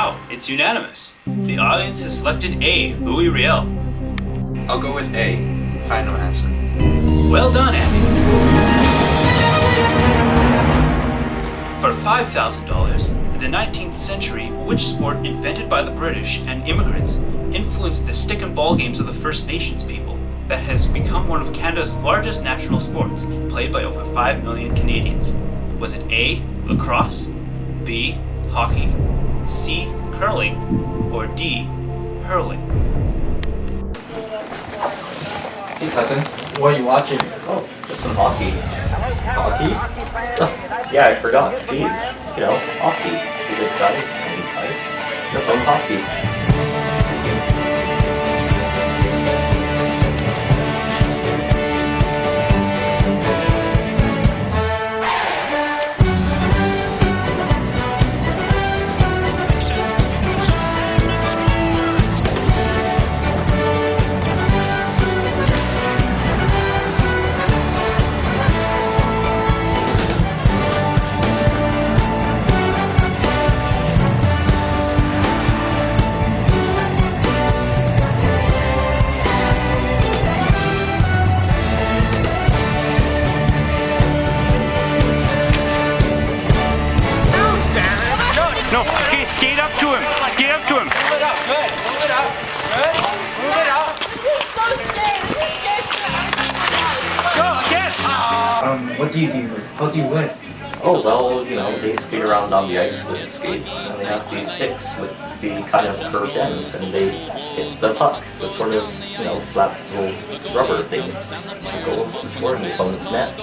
Wow, it's unanimous. The audience has selected A, Louis Riel. I'll go with A. Final answer. Well done, Andy. For $5,000, in the 19th century, which sport invented by the British and immigrants influenced the stick and ball games of the First Nations people that has become one of Canada's largest national sports, played by over 5 million Canadians? Was it A, lacrosse, B, hockey, C, curling, or D, hurling? Hey cousin, what are you watching? Oh, just some hockey. Hockey? Yeah, I forgot. Jeez. You know, hockey. See those guys on the ice? They're playing hockey. No, okay, skate up to him. Skate up to him. Move it up, good. Move it up. Good. Move it up. This is so scary. This is scary. Go, yes! What do you do? How do you win? Oh, well, you know, they skate around on the ice with skates, and they have these sticks with the kind of curved ends, and they hit the puck, the sort of, you know, flat little rubber thing. The goal is to score in the opponent's net.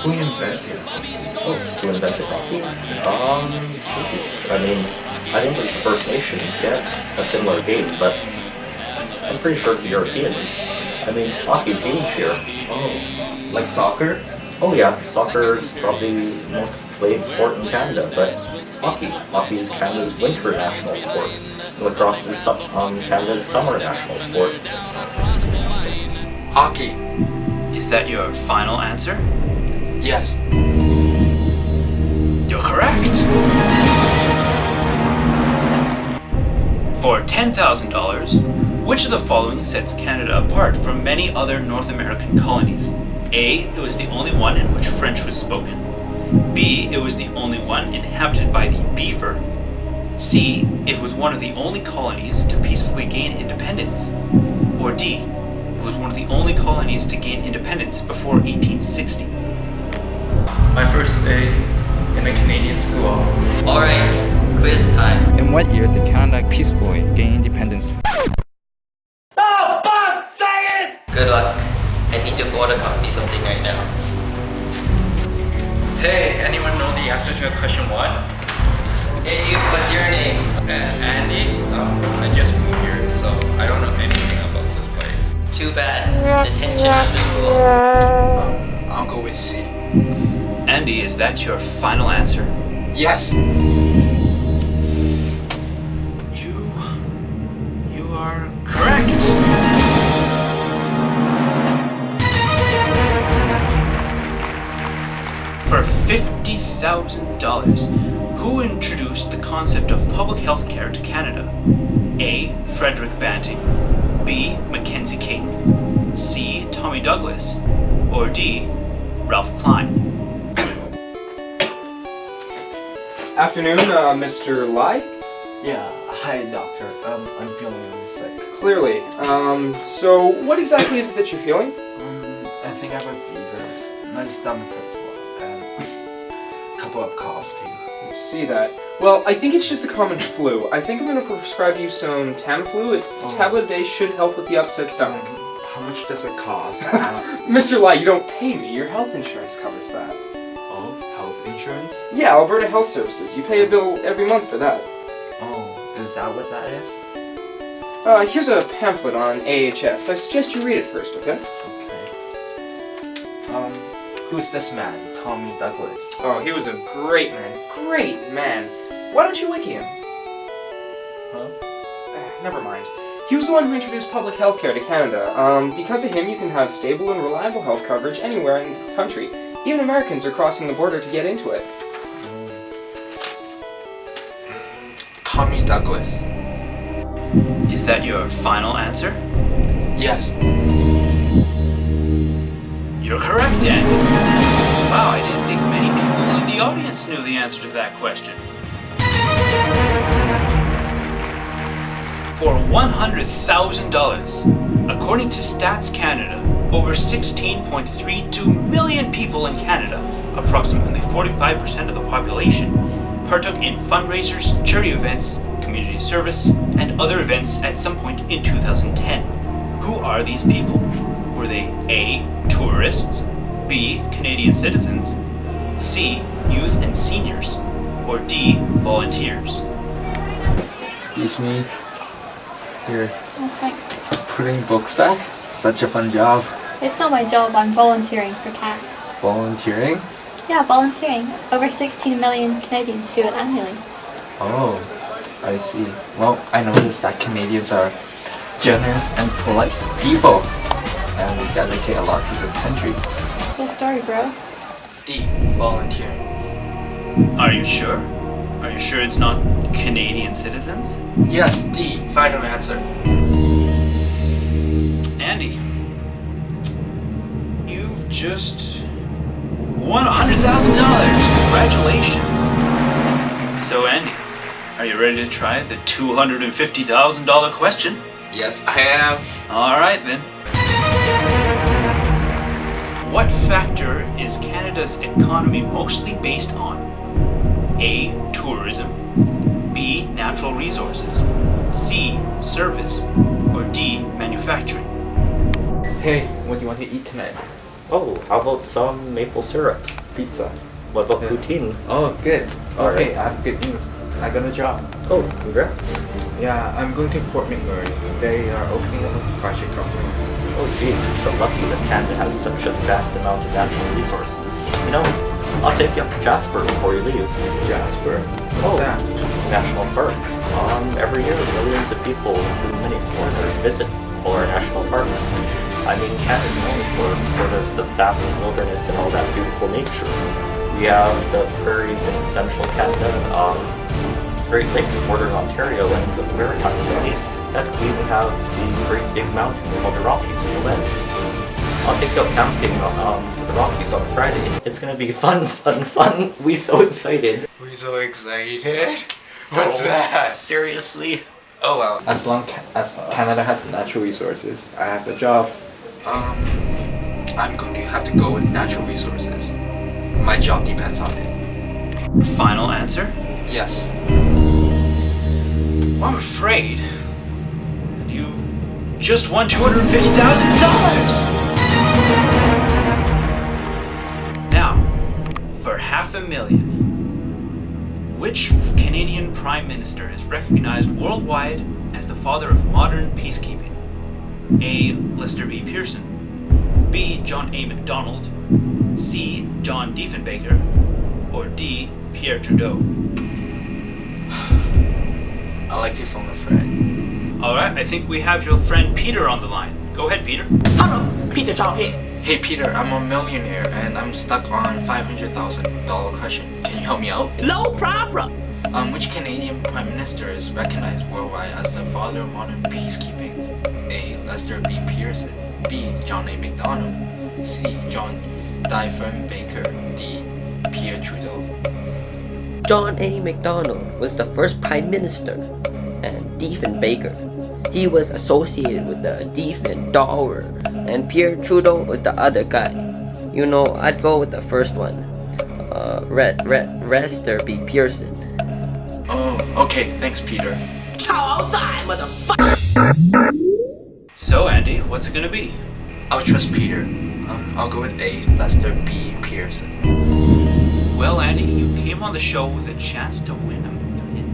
Who invented it? Oh, who invented hockey? Jeez. I mean, I think it was the First Nations get a similar game, but I'm pretty sure it's the Europeans. I mean, hockey's huge here. Oh, like soccer? Oh yeah, soccer is probably the most played sport in Canada, but hockey is Canada's winter national sport. Lacrosse is Canada's summer national sport. Hockey. Is that your final answer? Yes. You're correct. For $10,000, which of the following sets Canada apart from many other North American colonies? A, it was the only one in which French was spoken. B, it was the only one inhabited by the beaver. C, it was one of the only colonies to peacefully gain independence. Or D, it was one of the only colonies to gain independence before 1860. My first day in a Canadian school. Alright, quiz time. In what year did Canada peacefully gain independence? Good luck. I need to photocopy something right now. Hey, anyone know the answer to question 1? Hey, what's your name? Andy, I just moved here, so I don't know anything about this place. Too bad. Detention after school. I'll go with C. Andy, is that your final answer? Yes. You are correct. For $50,000, who introduced the concept of public health care to Canada? A. Frederick Banting, B. Mackenzie King, C. Tommy Douglas, or D. Ralph Klein? Afternoon, Mr. Lai? Yeah, hi doctor. I'm feeling really sick. Clearly. So what exactly is it that you're feeling? I think I have a fever. My stomach hurts a lot, and a couple of coughs too. I see that. Well, I think it's just a common flu. I think I'm going to prescribe you some Tamiflu. A tablet a day should help with the upset stomach. How much does it cost? Mr. Lai, you don't pay me. Your health insurance covers that. Oh, health insurance? Yeah, Alberta Health Services. You pay a bill every month for that. Oh, is that what that is? Here's a pamphlet on AHS. I suggest you read it first, okay? Okay. Who's this man? Tommy Douglas. Oh, he was a great man. Great man. Why don't you wiki him? Huh? Never mind. He was the one who introduced public health care to Canada. Because of him, you can have stable and reliable health coverage anywhere in the country. Even Americans are crossing the border to get into it. Call me Douglas. Is that your final answer? Yes. You're correct, Andy. Wow, I didn't think many people in the audience knew the answer to that question. For $100,000, according to Stats Canada, over 16.32 million people in Canada, approximately 45% of the population, partook in fundraisers, charity events, community service, and other events at some point in 2010. Who are these people? Were they A. Tourists, B. Canadian citizens, C. Youth and seniors, or D. Volunteers? Excuse me. Here, Oh, thanks. putting books back? Such a fun job. It's not my job, I'm volunteering for CAS. Volunteering? Yeah, volunteering. Over 16 million Canadians do it annually. Oh, I see. Well, I noticed that Canadians are generous and polite people, and we dedicate a lot to this country. Cool story, bro. D. Volunteering. Are you sure? Are you sure it's not Canadian citizens? Yes, D. Final answer. Andy, you've just won $100,000. Congratulations. So, Andy, are you ready to try the $250,000 question? Yes, I am. All right then. What factor is Canada's economy mostly based on? A. Tourism, B. Natural resources, C. Service, or D. Manufacturing? Hey, what do you want to eat tonight? Oh, how about some maple syrup? Pizza. What about Yeah. poutine? Oh, good. Alright. Okay, I have good news. I got a job. Oh, congrats. Yeah, I'm going to Fort McMurray. They are opening up a project company. Oh geez, you're so lucky that Canada has such a vast amount of natural resources. You know, I'll take you up to Jasper before you leave. Jasper? What's that? It's a national park. Every year, millions of people, including many foreigners, visit all our national parks. I mean, Canada's known for sort of the vast wilderness and all that beautiful nature. We have the prairies in central Canada, Great Lakes bordering Ontario, and the Maritimes in the east. Heck, we even have the great big mountains called the Rockies in the west. I'll take you out camping to the Rockies on Friday. It's gonna be fun, fun, fun. We so excited. We're so excited. What's Oh, that? Seriously? Oh well. As long as Canada has natural resources, I have a job. I'm going to have to go with natural resources. My job depends on it. Final answer? Yes. Well, I'm afraid you just won $250,000. Now, for $500,000, which Canadian Prime Minister is recognized worldwide as the father of modern peacekeeping? A. Lester B. Pearson, B. John A. Macdonald, C. John Diefenbaker, or D. Pierre Trudeau? I like to phone a friend. Alright, I think we have your friend Peter on the line. Go ahead, Peter. Hey Peter, I'm a millionaire and I'm stuck on $500,000 question. Can you help me out? No problem. Which Canadian Prime Minister is recognized worldwide as the father of modern peacekeeping? A. Lester B. Pearson, B. John A. Macdonald, C. John Diefenbaker, D. Pierre Trudeau. John A. Macdonald was the first Prime Minister, and Diefenbaker, he was associated with the Diefenbauer, and Pierre Trudeau was the other guy. You know, I'd go with the first one. Lester B. Pearson. Oh, okay, thanks Peter. So, Andy, what's it gonna be? I'll trust Peter. I'll go with A. Lester B. Pearson. Well, Andy, you came on the show with a chance to win $1 million.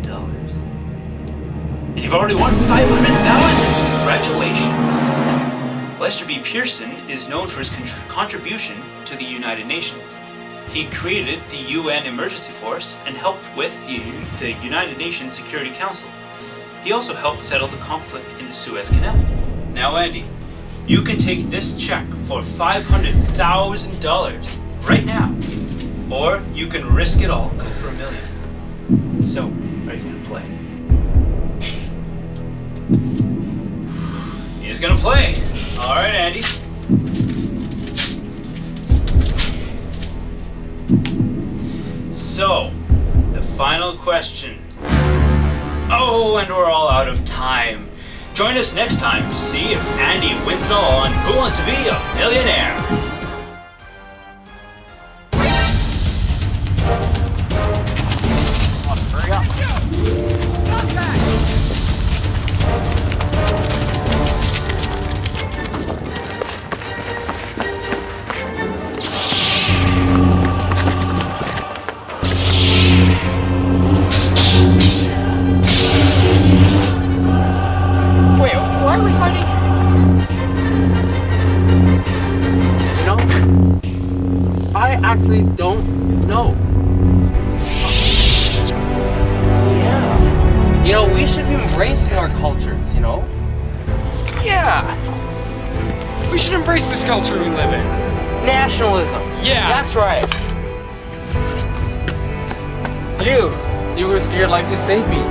And you've already won $500,000! Congratulations! Lester B. Pearson is known for his contribution to the United Nations. He created the UN Emergency Force and helped with the United Nations Security Council. He also helped settle the conflict in the Suez Canal. Now, Andy, you can take this check for $500,000 right now. Or you can risk it all and go for $1 million. So, are you gonna play? Andy's gonna play. All right, Andy. So, the final question. Oh, and we're all out of time. Join us next time to see if Andy wins it all on Who Wants to Be a Millionaire? Hurry up. Wait, why are we fighting? You know, I actually don't know. Yeah. You know, we should be embracing our cultures, you know? Yeah! We should embrace this culture we live in. Nationalism. Yeah! That's right. You were scared like to save me.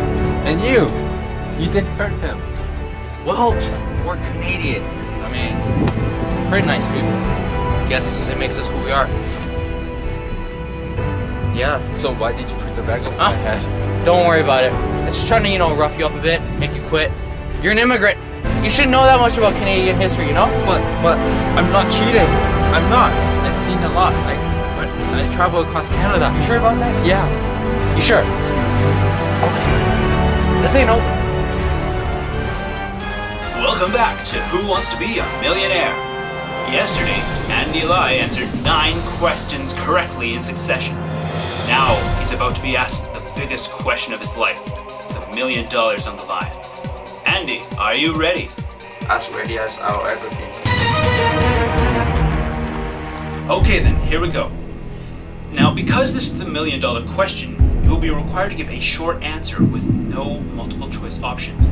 And you didn't hurt him. Well, we're Canadian. I mean, pretty nice people. Guess it makes us who we are. Yeah. So why did you put the bag over my head? Don't worry about it. It's just trying to, you know, rough you up a bit, make you quit. You're an immigrant. You should know that much about Canadian history, you know? But I'm not cheating. I'm not. I've seen a lot. I travel across Canada. You sure about that? Yeah. You sure? Okay. This ain't over. Welcome back to Who Wants to Be a Millionaire? Yesterday, Andy Lai answered 9 questions correctly in succession. Now, he's about to be asked the biggest question of his life, with $1 million on the line. Andy, are you ready? As ready as I'll ever be. Okay then, here we go. Now, because this is the $1 million question, you will be required to give a short answer with no multiple choice options.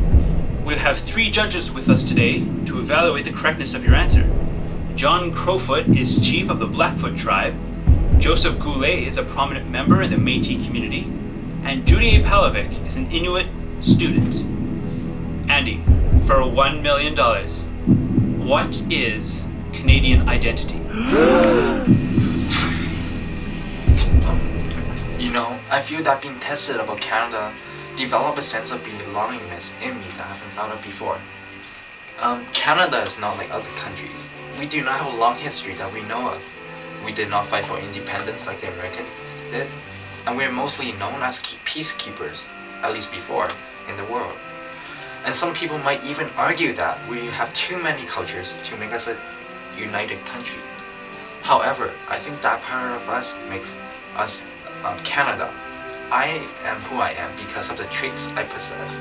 We'll have 3 judges with us today to evaluate the correctness of your answer. John Crowfoot is chief of the Blackfoot tribe, Joseph Goulet is a prominent member in the Métis community, and Judy Palovic is an Inuit student. Andy, for $1 million, what is Canadian identity? You know, I feel that being tested about Canada developed a sense of belongingness in me that I haven't found out before. Canada is not like other countries. We do not have a long history that we know of. We did not fight for independence like the Americans did, and we are mostly known as peacekeepers, at least before, in the world. And some people might even argue that we have too many cultures to make us a united country. However, I think that part of us makes us Canada. I am who I am because of the traits I possess.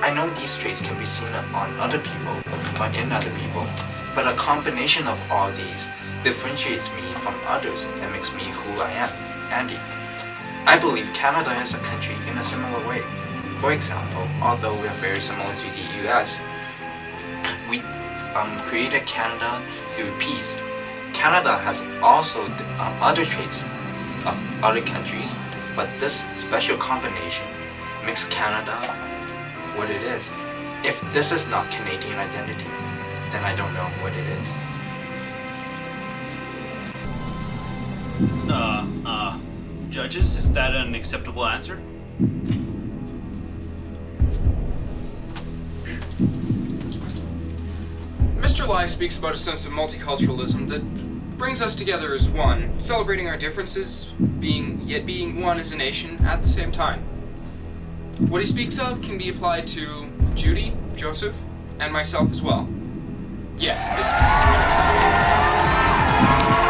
I know these traits can be seen on other people, or in other people, but a combination of all these differentiates me from others and makes me who I am, Andy. I believe Canada is a country in a similar way. For example, although we are very similar to the US, we created Canada through peace. Canada has also other traits of other countries, but this special combination makes Canada what it is. If this is not Canadian identity, then I don't know what it is. Judges, is that an acceptable answer? Mr. Lai speaks about a sense of multiculturalism that brings us together as one, celebrating our differences, yet being one as a nation at the same time. What he speaks of can be applied to Judy, Joseph, and myself as well. Yes, this is...